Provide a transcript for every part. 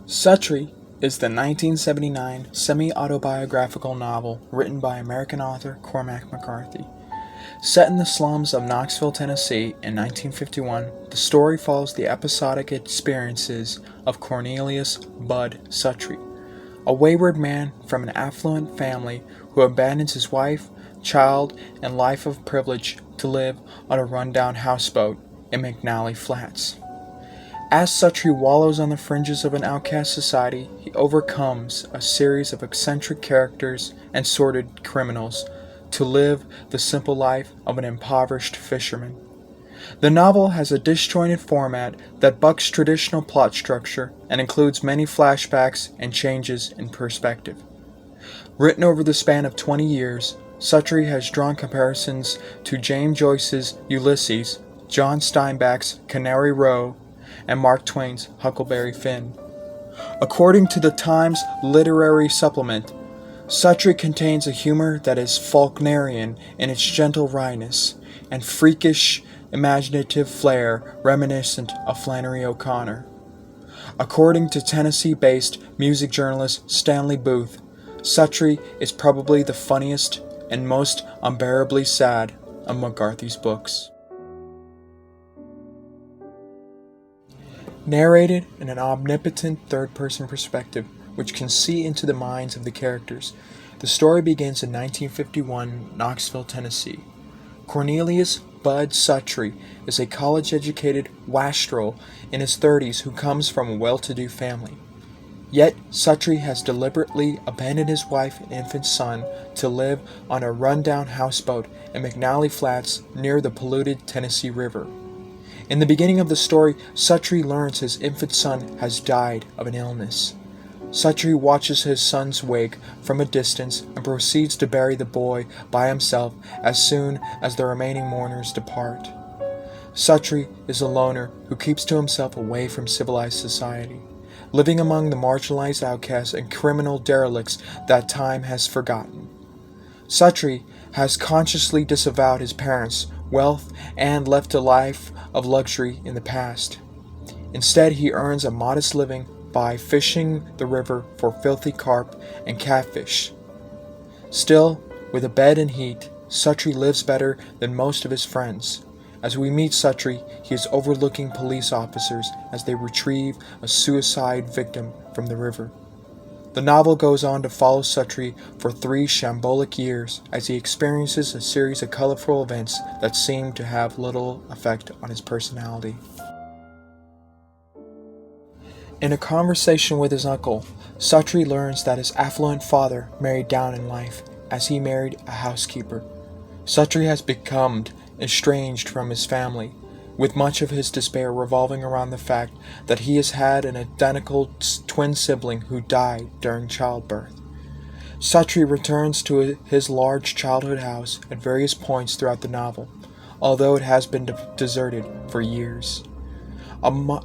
Suttree is the 1979 semi-autobiographical novel written by American author Cormac McCarthy. Set in the slums of Knoxville, Tennessee in 1951, the story follows the episodic experiences of Cornelius "Bud" Suttree, a wayward man from an affluent family who abandons his wife, child, and life of privilege to live on a rundown houseboat in McNally Flats. As Sutree wallows on the fringes of an outcast society, he overcomes a series of eccentric characters and sordid criminals to live the simple life of an impoverished fisherman. The novel has a disjointed format that bucks traditional plot structure and includes many flashbacks and changes in perspective. Written over the span of 20 years, Sutree has drawn comparisons to James Joyce's Ulysses, John Steinbeck's Canary Row, and Mark Twain's Huckleberry Finn. According to the Times Literary Supplement, Sutree contains a humor that is Faulknerian in its gentle wryness and freakish, imaginative flair reminiscent of Flannery O'Connor. According to Tennessee-based music journalist Stanley Booth, Sutree is probably the funniest and most unbearably sad of McCarthy's books. Narrated in an omnipotent third-person perspective, which can see into the minds of the characters, the story begins in 1951, Knoxville, Tennessee. Cornelius "Bud" Sutree is a college-educated wastrel in his 30s who comes from a well-to-do family. Yet, Sutree has deliberately abandoned his wife and infant son to live on a rundown houseboat in McNally Flats near the polluted Tennessee River. In the beginning of the story, Sutree learns his infant son has died of an illness. Sutree watches his son's wake from a distance and proceeds to bury the boy by himself as soon as the remaining mourners depart. Sutree is a loner who keeps to himself away from civilized society, living among the marginalized outcasts and criminal derelicts that time has forgotten. Sutree has consciously disavowed his parents' wealth and left a life of luxury in the past. Instead, he earns a modest living by fishing the river for filthy carp and catfish. Still, with a bed and heat, Sutree lives better than most of his friends. As we meet Sutree, he is overlooking police officers as they retrieve a suicide victim from the river. The novel goes on to follow Sutree for 3 shambolic years as he experiences a series of colorful events that seem to have little effect on his personality. In a conversation with his uncle, Sutree learns that his affluent father married down in life as he married a housekeeper. Sutree has become estranged from his family, with much of his despair revolving around the fact that he has had an identical twin sibling who died during childbirth. Sutree returns to his large childhood house at various points throughout the novel, although it has been deserted for years.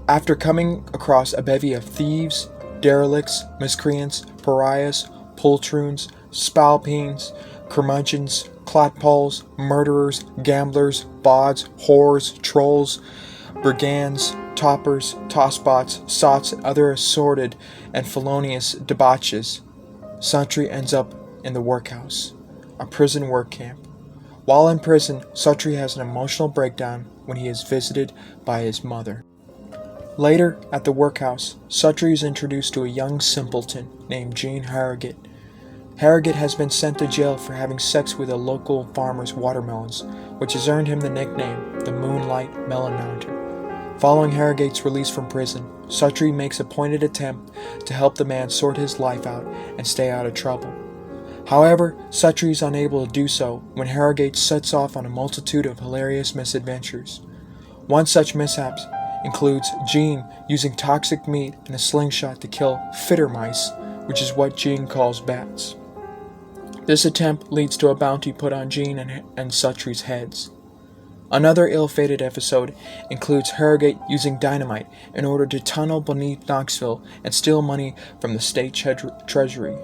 After coming across a bevy of thieves, derelicts, miscreants, pariahs, poltroons, spalpeens, curmudgeons, clotpoles, murderers, gamblers, bawds, whores, trolls, brigands, toppers, tosspots, sots, and other assorted and felonious debauches, Sutree ends up in the workhouse, a prison work camp. While in prison, Sutree has an emotional breakdown when he is visited by his mother. Later, at the workhouse, Sutree is introduced to a young simpleton named Gene Harrogate. Harrogate has been sent to jail for having sex with a local farmer's watermelons, which has earned him the nickname the Moonlight Melon Mounter. Following Harrogate's release from prison, Sutree makes a pointed attempt to help the man sort his life out and stay out of trouble. However, Sutree is unable to do so when Harrogate sets off on a multitude of hilarious misadventures. One such mishap includes Gene using toxic meat and a slingshot to kill fitter mice, which is what Gene calls bats. This attempt leads to a bounty put on Gene and Sutree's heads. Another ill-fated episode includes Harrogate using dynamite in order to tunnel beneath Knoxville and steal money from the state treasury.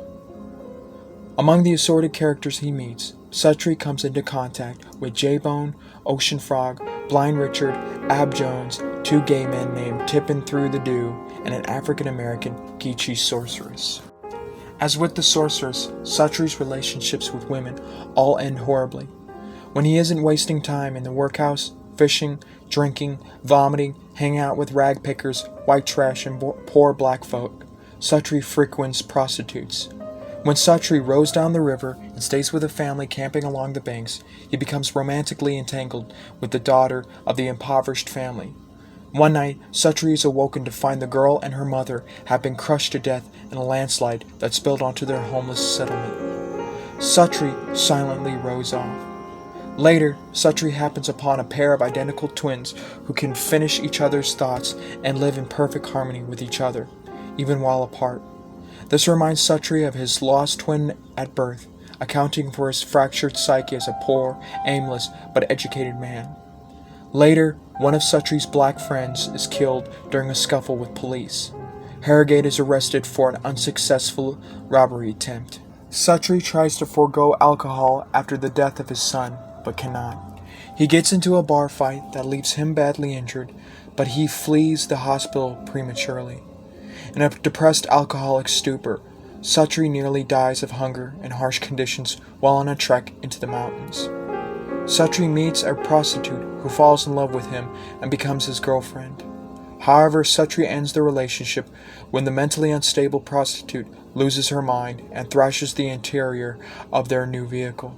Among the assorted characters he meets, Sutree comes into contact with J-Bone, Ocean Frog, Blind Richard, Ab Jones, two gay men named Tippin Through the Dew and an African-American Geechee sorceress. As with the sorceress, Sutree's relationships with women all end horribly. When he isn't wasting time in the workhouse, fishing, drinking, vomiting, hanging out with rag pickers, white trash, and poor black folk, Sutree frequents prostitutes. When Sutree rows down the river and stays with a family camping along the banks, he becomes romantically entangled with the daughter of the impoverished family. One night, Sutree is awoken to find the girl and her mother have been crushed to death in a landslide that spilled onto their homeless settlement. Sutree silently rows off. Later, Sutree happens upon a pair of identical twins who can finish each other's thoughts and live in perfect harmony with each other, even while apart. This reminds Sutree of his lost twin at birth, accounting for his fractured psyche as a poor, aimless, but educated man. Later, one of Sutree's black friends is killed during a scuffle with police. Harrogate is arrested for an unsuccessful robbery attempt. Sutree tries to forego alcohol after the death of his son, but cannot. He gets into a bar fight that leaves him badly injured, but he flees the hospital prematurely. In a depressed alcoholic stupor, Sutree nearly dies of hunger and harsh conditions while on a trek into the mountains. Sutree meets a prostitute who falls in love with him and becomes his girlfriend. However, Sutree ends the relationship when the mentally unstable prostitute loses her mind and thrashes the interior of their new vehicle.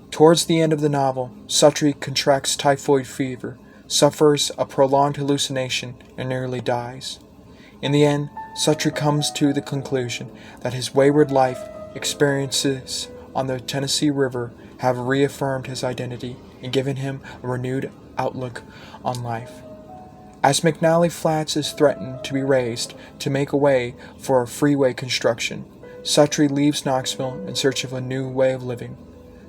Towards the end of the novel, Sutree contracts typhoid fever, suffers a prolonged hallucination, and nearly dies. In the end, Sutree comes to the conclusion that his wayward life experiences on the Tennessee River have reaffirmed his identity and given him a renewed outlook on life. As McNally Flats is threatened to be razed to make a way for a freeway construction, Sutree leaves Knoxville in search of a new way of living.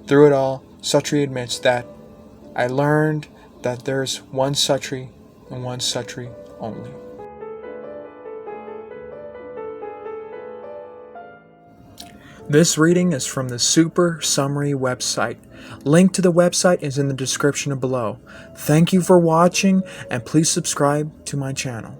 Through it all, Sutree admits that, "I learned that there's one Sutree and one Sutree only." This reading is from the Super Summary website. Link to the website is in the description below. Thank you for watching, and please subscribe to my channel.